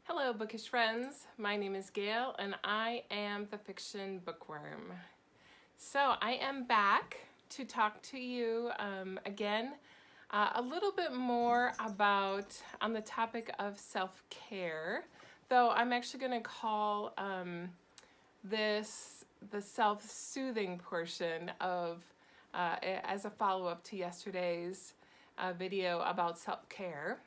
Hello, bookish friends. My name is Gail, and I am the fiction bookworm. So I am back to talk to you again a little bit more about on the topic of self-care, though I'm actually going to call this the self-soothing portion of as a follow-up to yesterday's video about self-care.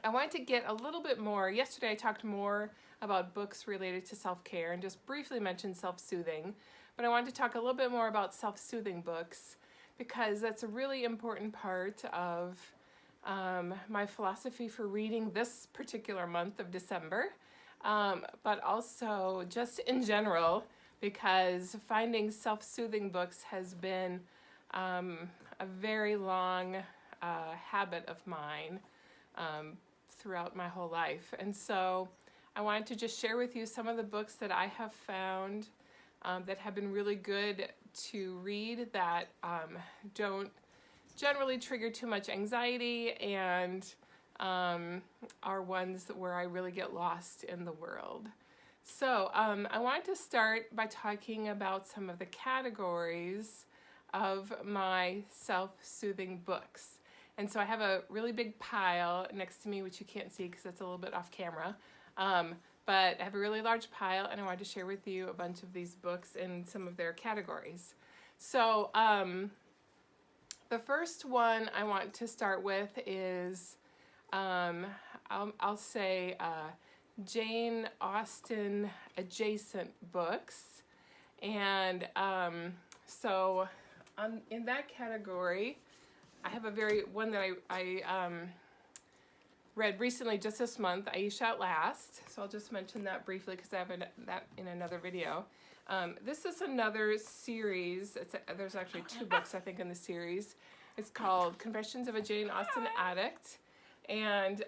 I wanted to get a little bit more. Yesterday I talked more about books related to self-care and just briefly mentioned self-soothing, but I wanted to talk a little bit more about self-soothing books because that's a really important part of my philosophy for reading this particular month of December, but also just in general because finding self-soothing books has been a very long habit of mine throughout my whole life. And so I wanted to just share with you some of the books that I have found that have been really good to read that don't generally trigger too much anxiety and are ones where I really get lost in the world. So I wanted to start by talking about some of the categories of my self-soothing books. And so I have a really big pile next to me, which you can't see because it's a little bit off camera. But I have a really large pile, and I wanted to share with you a bunch of these books and some of their categories. So the first one I want to start with is, I'll say Jane Austen adjacent books. And in that category, I have one that I read recently just this month, Aisha at Last. So I'll just mention that briefly because I have that in another video. This is another series. There's actually two books, I think, in the series. It's called Confessions of a Jane Austen Addict. And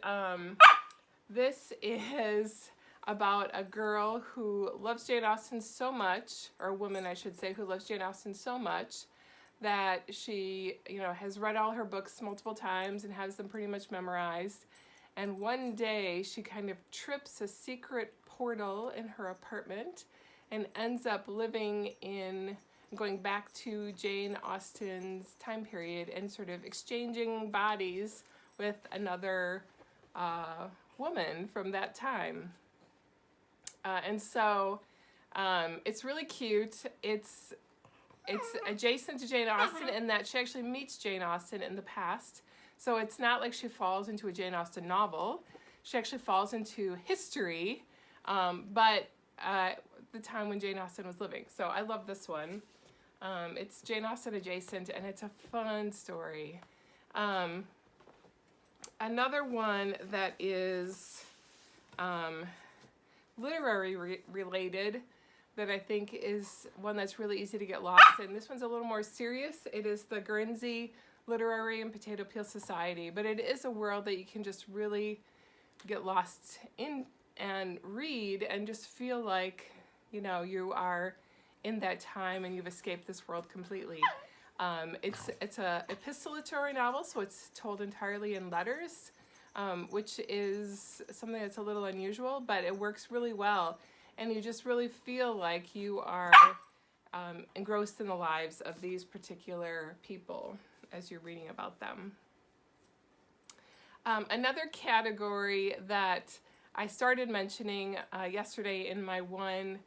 this is about a girl who loves Jane Austen so much, or a woman, I should say, who loves Jane Austen so much that she, has read all her books multiple times and has them pretty much memorized. And one day she kind of trips a secret portal in her apartment and ends up going back to Jane Austen's time period and sort of exchanging bodies with another woman from that time. And so it's really cute. It's adjacent to Jane Austen in that she actually meets Jane Austen in the past. So it's not like she falls into a Jane Austen novel. She actually falls into history, but the time when Jane Austen was living. So I love this one. It's Jane Austen adjacent, and it's a fun story. Another one that is literary related that I think is one that's really easy to get lost in. This one's a little more serious. It is the Guernsey Literary and Potato Peel Society, but it is a world that you can just really get lost in and read and just feel like, you are in that time and you've escaped this world completely. It's a epistolatory novel, so it's told entirely in letters, which is something that's a little unusual, but it works really well. And you just really feel like you are engrossed in the lives of these particular people as you're reading about them. Another category that I started mentioning yesterday in my one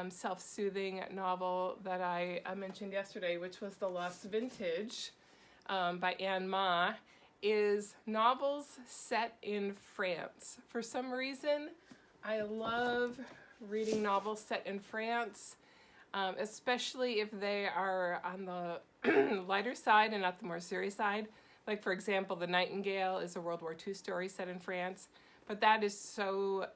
self-soothing novel that I mentioned yesterday, which was The Lost Vintage by Anne Ma, is novels set in France. For some reason, I love reading novels set in France, especially if they are on the lighter side and not the more serious side. Like, for example, The Nightingale is a World War II story set in France, but that is so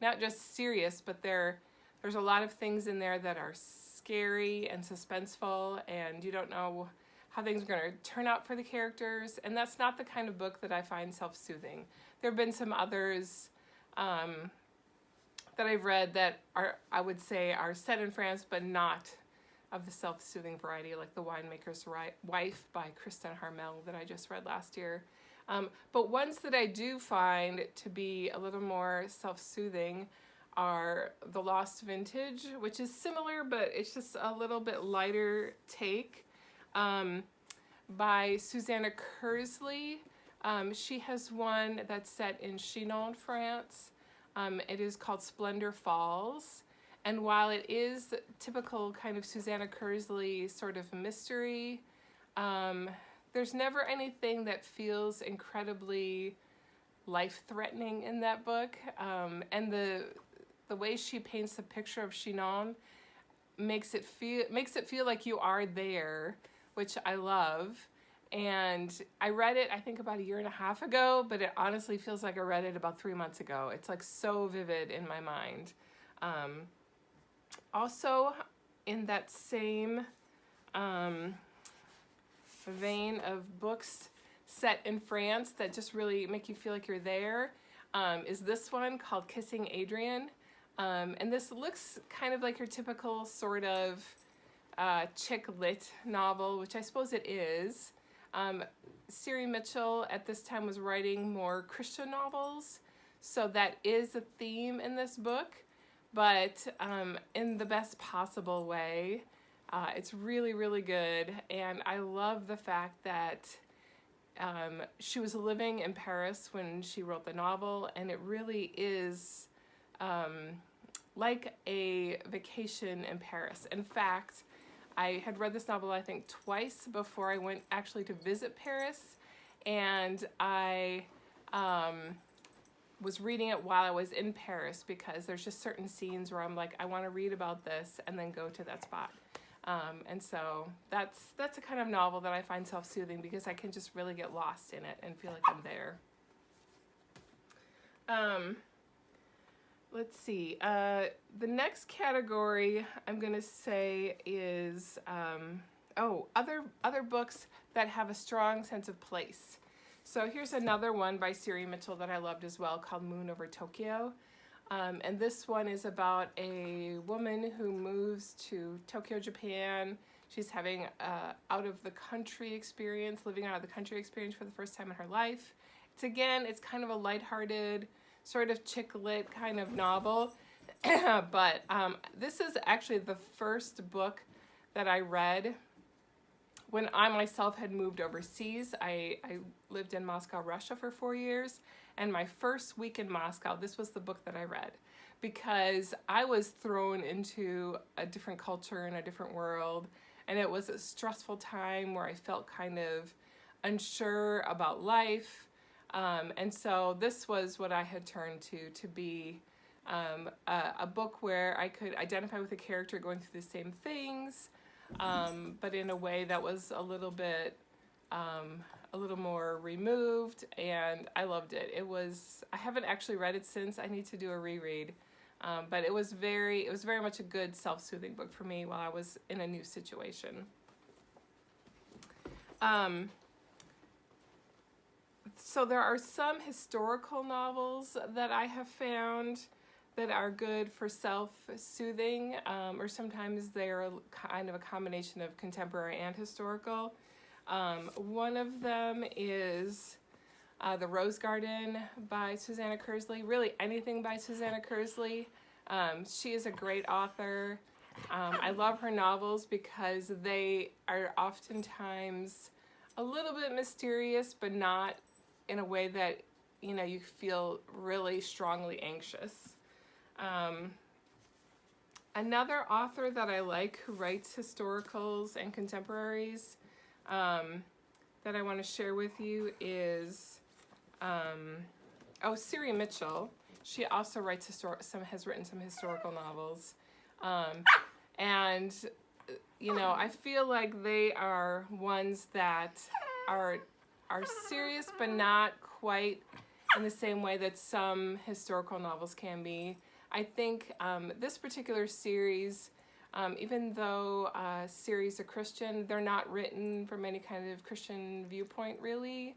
not just serious, but there's a lot of things in there that are scary and suspenseful, and you don't know how things are going to turn out for the characters, and that's not the kind of book that I find self-soothing. There have been some others that I've read that I would say are set in France, but not of the self-soothing variety, like The Winemaker's Wife by Kristen Harmel that I just read last year. But ones that I do find to be a little more self-soothing are The Lost Vintage, which is similar, but it's just a little bit lighter take, by Susanna Kersley. She has one that's set in Chinon, France. It is called Splendor Falls. And while it is typical kind of Susanna Kersley sort of mystery, there's never anything that feels incredibly life-threatening in that book. And the way she paints the picture of Chinon makes it feel like you are there, which I love. And I read it, I think, about 1.5 years ago, but it honestly feels like I read it about 3 months ago. It's like so vivid in my mind. Also, in that same vein of books set in France that just really make you feel like you're there, is this one called Kissing Adrian. And this looks kind of like your typical sort of chick lit novel, which I suppose it is. Siri Mitchell at this time was writing more Christian novels, so that is a theme in this book, but in the best possible way. It's really, really good, and I love the fact that she was living in Paris when she wrote the novel, and it really is like a vacation in Paris. In fact, I had read this novel, I think, twice before I went actually to visit Paris, and I was reading it while I was in Paris because there's just certain scenes where I'm like, I want to read about this and then go to that spot. And so that's a kind of novel that I find self-soothing because I can just really get lost in it and feel like I'm there. Let's see. The next category I'm going to say is other books that have a strong sense of place. So here's another one by Siri Mitchell that I loved as well, called Moon Over Tokyo. And this one is about a woman who moves to Tokyo, Japan. She's having out of the country experience, living out of the country experience for the first time in her life. It's kind of a lighthearted, sort of chick lit kind of novel. But this is actually the first book that I read when I myself had moved overseas. I lived in Moscow, Russia for 4 years, and my first week in Moscow, this was the book that I read because I was thrown into a different culture and a different world, and it was a stressful time where I felt kind of unsure about life. And so this was what I had turned to be a book where I could identify with a character going through the same things, but in a way that was a little more removed, and I loved it. I haven't actually read it since. I need to do a reread, but it was very much a good self-soothing book for me while I was in a new situation. So there are some historical novels that I have found that are good for self-soothing, or sometimes they're kind of a combination of contemporary and historical. One of them is The Rose Garden by Susanna Kersley. Really anything by Susanna Kersley. She is a great author. I love her novels because they are oftentimes a little bit mysterious, but not in a way that, you feel really strongly anxious. Another author that I like who writes historicals and contemporaries that I want to share with you is Siri Mitchell. She also writes has written some historical novels, and I feel like they are ones that are serious, but not quite in the same way that some historical novels can be. I think this particular series, even though Siri's a Christian, they're not written from any kind of Christian viewpoint, really.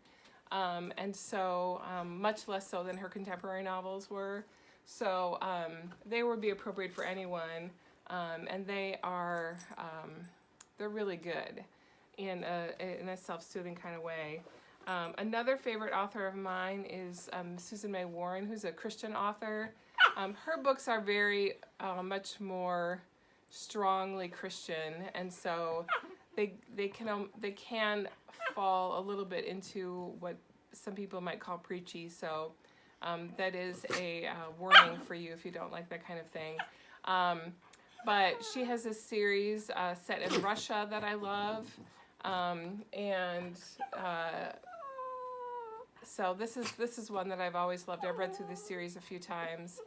And so much less so than her contemporary novels were. So they would be appropriate for anyone. And they're really good in a self-soothing kind of way. Another favorite author of mine is Susan May Warren, who's a Christian author. Her books are very much more strongly Christian, and so they can fall a little bit into what some people might call preachy. So that is a warning for you if you don't like that kind of thing. But she has a series set in Russia that I love, so this is one that I've always loved. I've read through this series a few times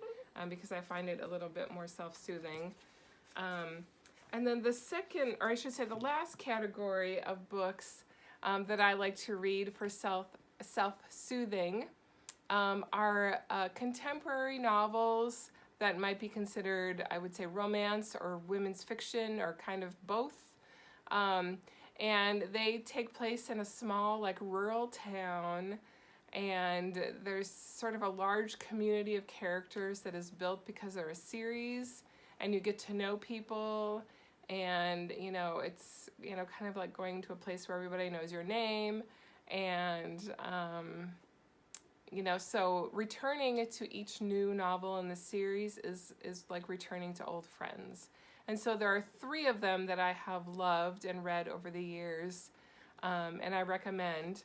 because I find it a little bit more self-soothing. And then the second, or I should say the last category of books that I like to read for self-soothing are contemporary novels that might be considered, I would say, romance or women's fiction, or kind of both. And they take place in a small, like, rural town, and there's sort of a large community of characters that is built because they're a series, and you get to know people, and, you know, it's, you know, kind of like going to a place where everybody knows your name, and, you know, so returning to each new novel in the series is like returning to old friends. And so there are 3 of them that I have loved and read over the years, and I recommend.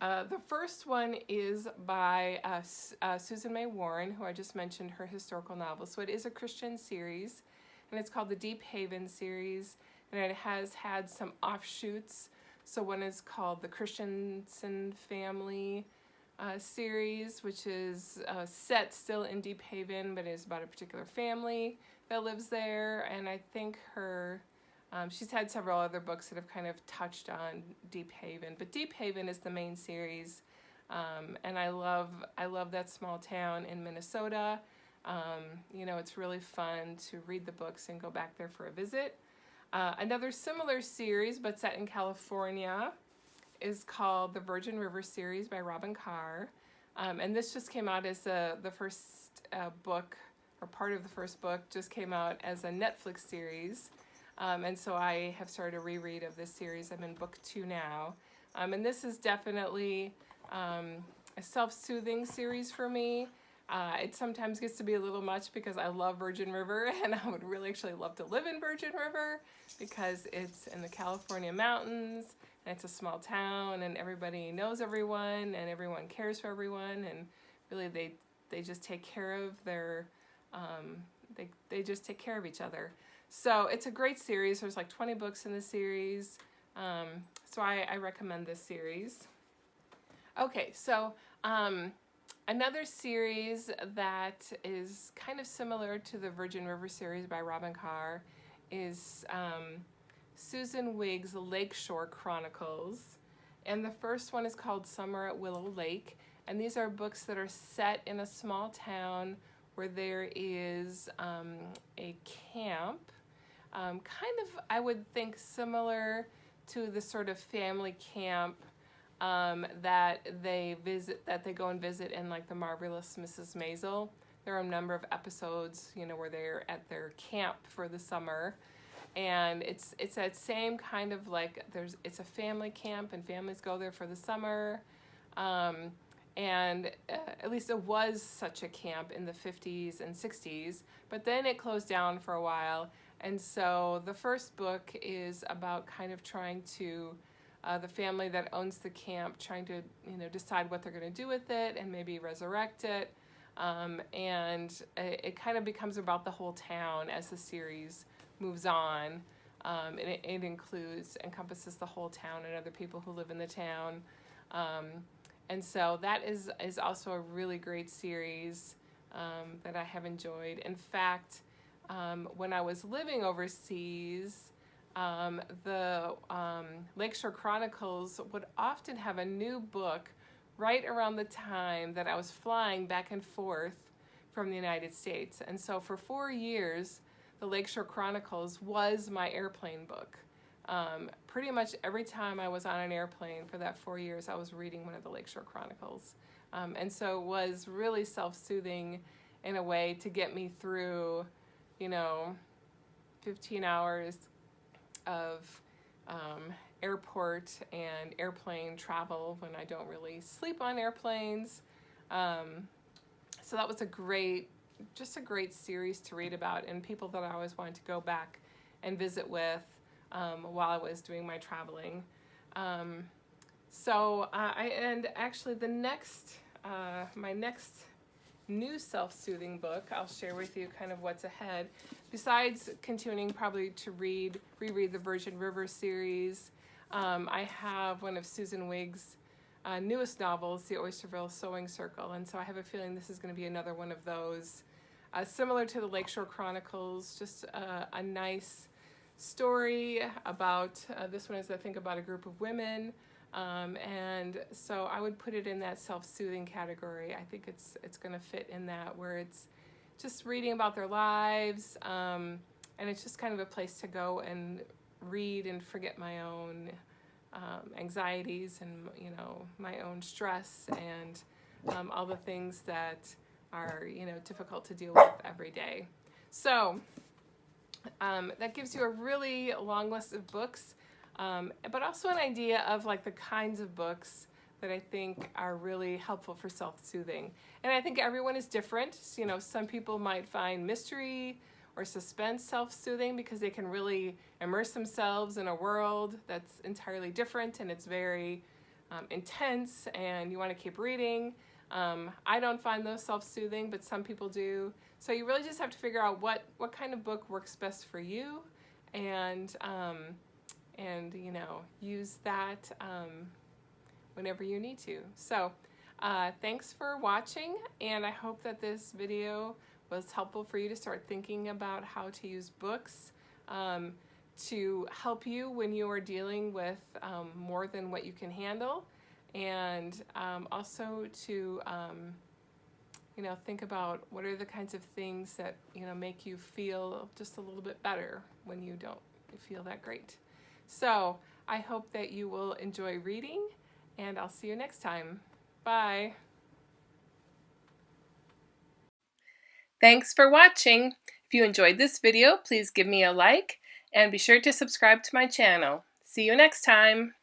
The first one is by Susan May Warren, who I just mentioned, her historical novel. So it is a Christian series, and it's called the Deep Haven series, and it has had some offshoots. So one is called the Christensen Family series, which is set still in Deep Haven, but is about a particular family that lives there. And I think she's had several other books that have kind of touched on Deep Haven, but Deep Haven is the main series, and I love that small town in Minnesota. You know, it's really fun to read the books and go back there for a visit. Another similar series, but set in California, is called the Virgin River series by Robin Carr, and this just came out as the first book, or part of the first book just came out as a Netflix series, and so I have started a reread of this series. I'm in book 2 now, and this is definitely a self-soothing series for me. It sometimes gets to be a little much because I love Virgin River, and I would really actually love to live in Virgin River because it's in the California mountains, and it's a small town, and everybody knows everyone, and everyone cares for everyone, and really they just take care of their, they just take care of each other. So it's a great series. There's like 20 books in the series, so I recommend this series. Okay, so another series that is kind of similar to the Virgin River series by Robin Carr is Susan Wigg's Lakeshore Chronicles, and the first one is called Summer at Willow Lake, and these are books that are set in a small town where there is a camp, kind of, I would think, similar to the sort of family camp that they go and visit in, like, The Marvelous Mrs. Maisel. There are a number of episodes, you know, where they're at their camp for the summer, and it's that same kind of, like, it's a family camp, and families go there for the summer, and at least it was such a camp in the 50s and 60s, but then it closed down for a while, and so the first book is about kind of trying to the family that owns the camp trying to, you know, decide what they're going to do with it and maybe resurrect it, and it kind of becomes about the whole town as the series moves on, and it encompasses the whole town and other people who live in the town, and so that is also a really great series that I have enjoyed. In fact, when I was living overseas, the Lakeshore Chronicles would often have a new book right around the time that I was flying back and forth from the United States. And so for 4 years, the Lakeshore Chronicles was my airplane book. Pretty much every time I was on an airplane for that 4 years, I was reading one of the Lakeshore Chronicles. And so it was really self-soothing in a way to get me through, you know, 15 hours of airport and airplane travel when I don't really sleep on airplanes. So that was just a great series to read about, and people that I always wanted to go back and visit with while I was doing my traveling. And actually my next new self-soothing book, I'll share with you kind of what's ahead. Besides continuing probably to reread the Virgin River series, I have one of Susan Wigg's newest novels, The Oysterville Sewing Circle, and so I have a feeling this is going to be another one of those. Similar to the Lakeshore Chronicles, just a nice story about, this one is I think about a group of women, and so I would put it in that self-soothing category. I think it's going to fit in that, where it's just reading about their lives, and it's just kind of a place to go and read and forget my own anxieties and my own stress and all the things that are difficult to deal with every day. So that gives you a really long list of books, but also an idea of like the kinds of books that I think are really helpful for self-soothing. And I think everyone is different. Some people might find mystery or suspense self-soothing because they can really immerse themselves in a world that's entirely different and it's very intense and you want to keep reading. I don't find those self-soothing, but some people do. So you really just have to figure out what kind of book works best for you, and use that whenever you need to. So thanks for watching, and I hope that this video was helpful for you to start thinking about how to use books to help you when you are dealing with more than what you can handle, and also to think about what are the kinds of things that make you feel just a little bit better when you don't feel that great. So I hope that you will enjoy reading, and I'll see you next time. Bye. Thanks for watching. If you enjoyed this video, please give me a like and be sure to subscribe to my channel. See you next time.